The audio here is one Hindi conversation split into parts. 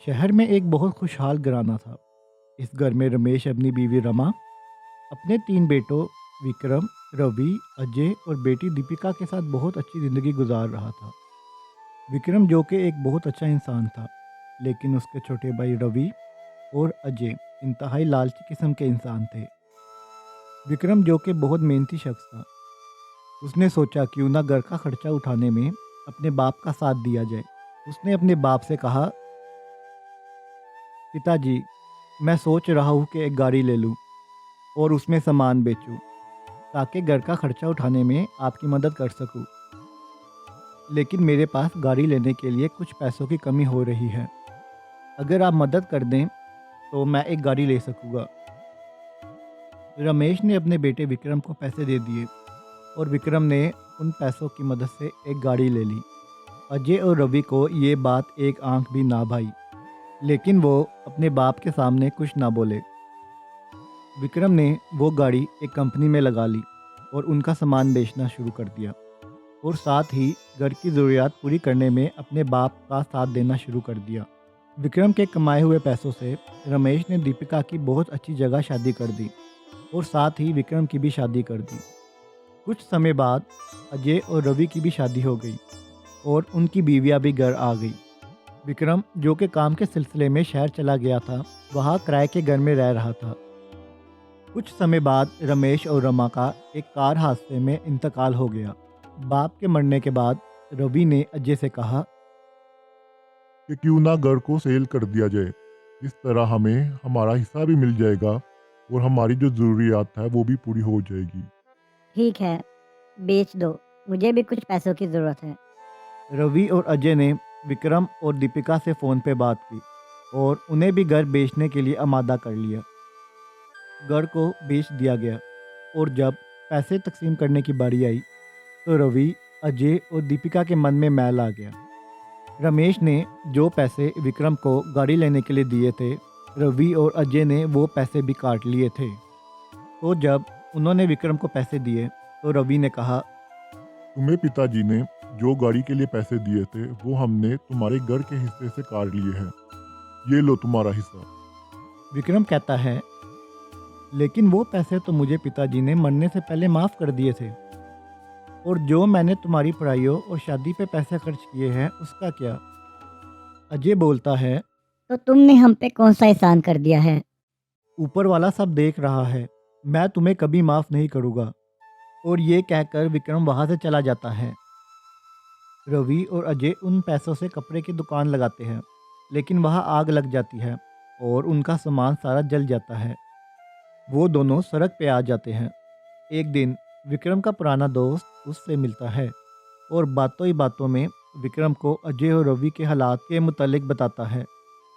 शहर में एक बहुत खुशहाल घराना था। इस घर में रमेश अपनी बीवी रमा, अपने 3 बेटों विक्रम, रवि, अजय और बेटी दीपिका के साथ बहुत अच्छी ज़िंदगी गुजार रहा था। विक्रम जो कि एक बहुत अच्छा इंसान था, लेकिन उसके छोटे भाई रवि और अजय इंतहाई लालची किस्म के इंसान थे। विक्रम जो कि बहुत मेहनती शख्स था, उसने सोचा क्यों ना घर का खर्चा उठाने में अपने बाप का साथ दिया जाए। उसने अपने बाप से कहा, पिताजी, मैं सोच रहा हूँ कि एक गाड़ी ले लूँ और उसमें सामान बेचूं, ताकि घर का खर्चा उठाने में आपकी मदद कर सकूं। लेकिन मेरे पास गाड़ी लेने के लिए कुछ पैसों की कमी हो रही है। अगर आप मदद कर दें तो मैं एक गाड़ी ले सकूंगा। रमेश ने अपने बेटे विक्रम को पैसे दे दिए और विक्रम ने उन पैसों की मदद से एक गाड़ी ले ली। अजय और रवि को ये बात एक आंख भी ना भाई, लेकिन वो अपने बाप के सामने कुछ ना बोले। विक्रम ने वो गाड़ी एक कंपनी में लगा ली और उनका सामान बेचना शुरू कर दिया, और साथ ही घर की ज़रूरियात पूरी करने में अपने बाप का साथ देना शुरू कर दिया। विक्रम के कमाए हुए पैसों से रमेश ने दीपिका की बहुत अच्छी जगह शादी कर दी और साथ ही विक्रम की भी शादी कर दी। कुछ समय बाद अजय और रवि की भी शादी हो गई और उनकी बीवियां भी घर आ गई। विक्रम जो कि काम के सिलसिले में शहर चला गया था, वहाँ किराए के घर में रह रहा था। कुछ समय बाद रमेश और रमा का एक कार हादसे में इंतकाल हो गया। बाप के मरने के बाद रवि ने अजय से कहा, कि क्यों ना घर को सेल कर दिया जाए। इस तरह हमें हमारा हिस्सा भी मिल जाएगा और हमारी जो ज़रूरियात है वो भी पूरी हो जाएगी। ठीक है, बेच दो। मुझे भी कुछ पैसों की ज़रूरत है। रवि और अजय ने विक्रम और दीपिका से फ़ोन पे बात की और उन्हें भी घर बेचने के लिए आमादा कर लिया। घर को बेच दिया गया और जब पैसे तकसीम करने की बारी आई तो रवि, अजय और दीपिका के मन में मैल आ गया। रमेश ने जो पैसे विक्रम को गाड़ी लेने के लिए दिए थे, रवि और अजय ने वो पैसे भी काट लिए थे। तो जब उन्होंने विक्रम को पैसे दिए तो रवि ने कहा, तुम्हें पिताजी ने जो गाड़ी के लिए पैसे दिए थे वो हमने तुम्हारे घर के हिस्से से काट लिए हैं। ये लो तुम्हारा हिस्सा। विक्रम कहता है, लेकिन वो पैसे तो मुझे पिताजी ने मरने से पहले माफ़ कर दिए थे, और जो मैंने तुम्हारी पढ़ाइयों और शादी पे पैसे खर्च किए हैं उसका क्या। अजय बोलता है, तो तुमने हम पे कौन सा एहसान कर दिया है? ऊपर वाला सब देख रहा है, मैं तुम्हें कभी माफ़ नहीं करूँगा। और ये कहकर विक्रम वहाँ से चला जाता है। रवि और अजय उन पैसों से कपड़े की दुकान लगाते हैं, लेकिन वहाँ आग लग जाती है और उनका सामान सारा जल जाता है। वो दोनों सड़क पे आ जाते हैं। एक दिन विक्रम का पुराना दोस्त उससे मिलता है और बातों ही बातों में विक्रम को अजय और रवि के हालात के मुतालिक बताता है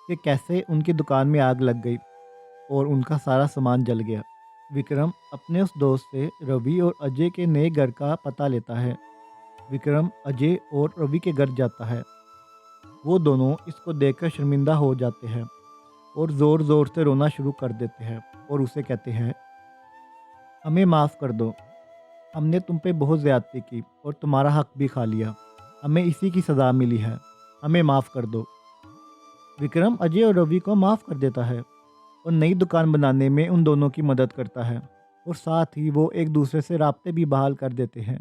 कि कैसे उनकी दुकान में आग लग गई और उनका सारा सामान जल गया। विक्रम अपने उस दोस्त से रवि और अजय के नए घर का पता लेता है। विक्रम अजय और रवि के घर जाता है। वो दोनों इसको देखकर शर्मिंदा हो जाते हैं और ज़ोर ज़ोर से रोना शुरू कर देते हैं और उसे कहते हैं, हमें माफ़ कर दो, हमने तुम पे बहुत ज़्यादती की और तुम्हारा हक भी खा लिया। हमें इसी की सज़ा मिली है, हमें माफ़ कर दो। विक्रम अजय और रवि को माफ़ कर देता है और नई दुकान बनाने में उन दोनों की मदद करता है, और साथ ही वो एक दूसरे से राब्ते भी बहाल कर देते हैं।